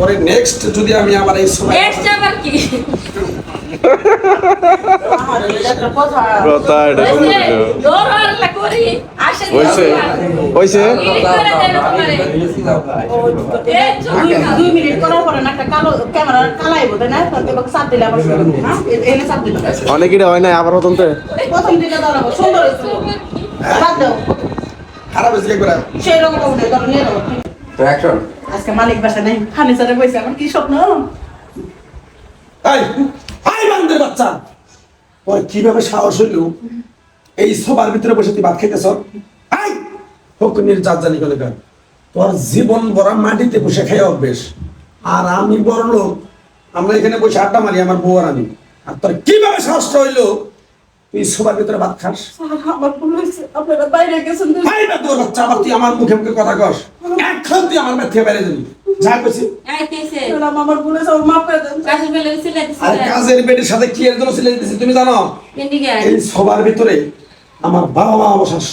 পরে নেক্সট যদি আমি আমার এই সময় নেক্সট আবার কি কথা এটা দৌড় হাল্লা করি আসে হইছে হইছে দুই মিনিট করার পরে একটা কালো ক্যামেরা কালাইবো তাই না চাপ দিলে আবার এনে চাপ দিলে অনেকেরই হয় না আবার তন্তে প্রথম দিকে দাঁড়াবো সুন্দর হয়েছে বাদ দাও খারাপ হয়েছে একবার সেই রকম উঠে ধরো নিয়ে দাও তো অ্যাকশন আজকে মালিক বাসা নেই ফার্নিচারে বসে আমার কি স্বপ্ন এই হাই বান্দের বাচ্চা ওই কিভাবে সাহস হইলো এই সবার ভিতরে বসে তুই ভাত খাইতেছ হাই ফকুনির জাত জানি গেলে গান তোর জীবন ভরা মাটিতে বসে খাই অভ্যেস আর আমি বড় লোক আমরা এখানে বসে আড্ডা মারি আমার বউ আর আমি আর তোর কিভাবে সাহসটা হইলো তুই সবার ভিতরে ভাত খাস আমার ভুল হয়েছে আপনারা বাইরে গেছেন হাই বান্দের বাচ্চা আবার তুই আমার মুখে মুখে কথা কস এখন তুই আমার মেথে বাইরে যাবি যা কইছি আইতেছে আমার ভুল হয়েছে আমার মাফ করে দেন কাজে বেলে উছিলা আর দিছে কাজের বেটির সাথে কি এর জন্য ছিলে দিতেছি তুমি জানো এন্ডিগে এই সবার ভিতরে আমার বাবা মা বসার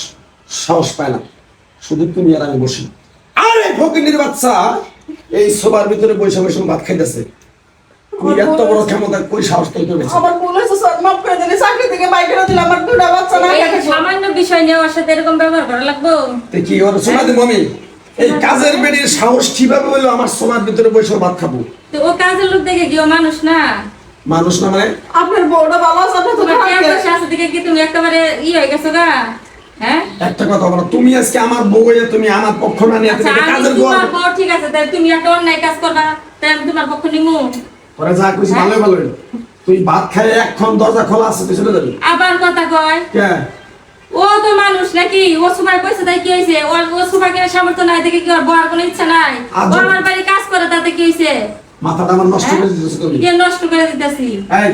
সাহস পায় না শুধু তুমি আর আমি বসি আরে ফকিনীর বাচ্চা এই সবার ভিতরে বসে বসে ভাত খাইতেছে তুই এত বড় ক্ষমতা কই সাহস তৈরি করেছিস আমার ভুল হয়েছে স্যার মাফ করে দেন চাকরি থেকে বাইরে দিলাম আমার দুটা বাচ্চা না এই সামান্য বিষয় নিয়ে ওর সাথে এরকম ব্যবহার করা লাগবে তুই কি ওর শোনা দেবো আমি এই কাজের বেটির সাহস কিভাবে হলো আমার সবার ভিতরে বসে ভাত খাবো তো ও কাজের লোক দেখে গিয়ে মানুষ না মানুষ না মানে আপনার বউটা ভালো আছে আপনি তো তোমার কি একটা আছে দেখে কি তুমি একেবারে হয়ে গেছো গা হ্যাঁ একটা কথা বলো তুমি আজকে আমার বউ হয়ে তুমি আমার পক্ষ না নিয়ে আচ্ছা তুমি আমি কাজের বউ তোমার বউ ঠিক আছে তাই তুমি একটা অন্যায় কাজ করবা তাই আমি তোমার পক্ষ নিমু পরে যা কইছি ভালোই ভালো হইলো। তুই ভাত খাই এখন দরজা খোলা আছে তুই চলে যাবি আবার কথা কয় কে ও তো মানুষ নাকি ও সময় কইছে তাই কি হইছে ও সময় কেন সামর্থ্য নাই দেখে কি ওর বড় কোনো ইচ্ছা নাই ও আমার বাড়ি কাজ করে তাতে কি হইছে মাথাটা আমার নষ্ট করে দিতেছ তুমি কে নষ্ট করে দিতেছি এই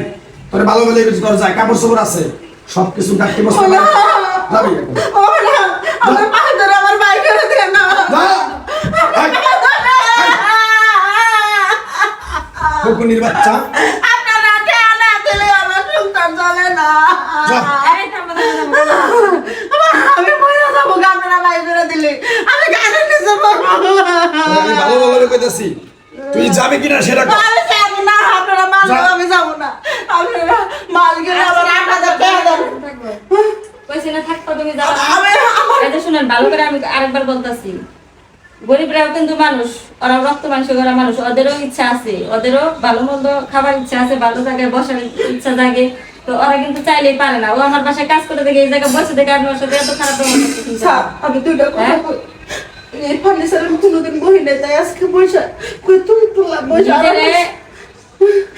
তোরে ভালো ভালো কইছি তোর যা কাপড় চোপড় আছে সবকিছু গাঁটটি বসতে যাবি এখন। ও না আমার পা ধরে আমার বাইক করে দেন না যা এই, ফকুনির বাচ্চা আপনার রাতে আনা দিলে আমার সংসার চলে না যা। এই থামো, থামো, থামো। আমি মরে যাবো আপনারা বাইক করে দিলে আমি গাড়ি নিতে পারবো তোরে আমি ভালো ভালো কইতাছি তুই যাবি কিনা সেটা কর। আমি যাবো না আপনারা মাল যা। আমি যাবো না আপনারা মাল গেলে আবার 8,000 টাকা দেন কইছে না থাকতো তুমি যাও আমি আমার এটা শুনেন ভালো করে আমি আরেকবার বলতাছি গরিবরাও কিন্তু মানুষ ওরা রক্ত মাংস করা মানুষ ওদেরও ইচ্ছা আছে ওদেরও ভালো মন্দ খাবার ইচ্ছা আছে ভালো জায়গায় বসার ইচ্ছা জাগে তো ওরা কিন্তু চাইলেই পারে না ও আমার বাসায় কাজ করে দেখে এই জায়গায় বসে দেখে আমি ওর সাথে এত খারাপ ব্যবহার করতেছি স্যার আমি দুইটা কথা হ্যাঁ? কই এই ফার্নিচারের কোনোদিন বহিলে তাই আজকে পয়সা কই তুমি তোলা পয়সা নিজেরে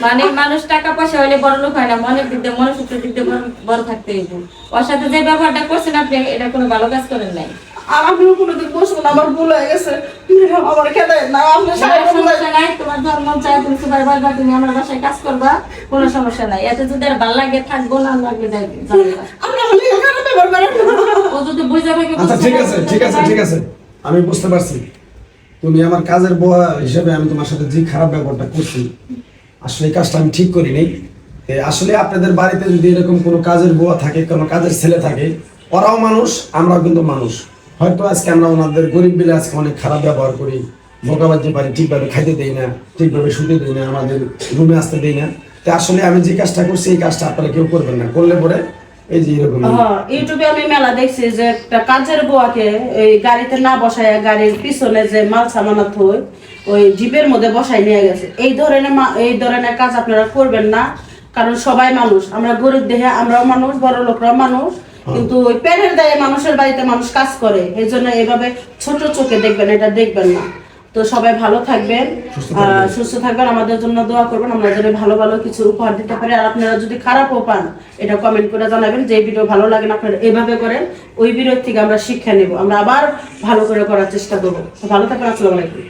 মানে মানুষ টাকা পয়সা হলে বড় লোক হয় না মনের দিক দিয়ে মনুষ্যত্বের দিক দিয়ে বড় থাকতে হইব ওর সাথে যে ব্যবহারটা করছেন আপনি এটা কোনো ভালো কাজ করেন নাই আর আমিও কোনোদিন বসবো না আমার ভুল হয়ে গেছে আমার খেতে না আপনি সাহেব সমস্যা নাই তোমার ধর্ম চাই তুমি সবাই বলবা তুমি আমার বাসায় কাজ করবা কোনো সমস্যা নাই এতে যদি আর ভালো লাগে থাকবো না লাগে যাবে আপনি আমার লিগে খারাপ ব্যবহার করেন না। ও যদি বুঝা থাকে আচ্ছা ঠিক আছে ঠিক আছে ঠিক আছে আমি বুঝতে পারছি তুমি আমার কাজের বউ হিসেবে আমি তোমার সাথে যে খারাপ ব্যবহারটা করছি আসলে এই কাজটা আমি ঠিক করি নাই আসলে আপনাদের বাড়িতে যদি এরকম কোনো কাজের বুয়া থাকে কোনো কাজের ছেলে থাকে ওরাও মানুষ আমরাও কিন্তু মানুষ হয়তো আজকে আমরা ওনাদের গরিব বিলে আজকে অনেক খারাপ ব্যবহার করি মোকাবাজি পারি ঠিকভাবে খাইতে দেই না ঠিকভাবে শুতে দেই না আমাদের রুমে আসতে দেই না তো আসলে আমি যে কাজটা করছি এই কাজটা আপনারা কেউ করবেন না করলে পরে এই যে এরকম হ্যাঁ ইউটিউবে আমি মেলা দেখছি যে একটা কাজের বুয়াকে এই গাড়িতে না বসায় গাড়ির পিছনে যে মাল সামানা থই ওই জিপের মধ্যে বসায় নিয়ে গেছে এই ধরনের কাজ আপনারা করবেন না কারণ সবাই মানুষ আমরা গরিব দেহে আমরাও মানুষ বড় লোকরাও মানুষ কিন্তু ওই পেটের দায়ে মানুষের বাড়িতে মানুষ কাজ করে এই জন্য এইভাবে ছোট চোখে দেখবেন এটা দেখবেন না তো সবাই ভালো থাকবেন সুস্থ থাকবেন আমাদের জন্য দোয়া করবেন আমরা যেন ভালো ভালো কিছু উপহার দিতে পারি আর আপনারা যদি খারাপও পান এটা কমেন্ট করে জানাবেন যে ভিডিও ভালো লাগে না আপনারা এইভাবে করেন ওই ভিডিও থেকে আমরা শিক্ষা নেব আমরা আবার ভালো করে করার চেষ্টা করবো ভালো থাকবেন আসসালামু আলাইকুম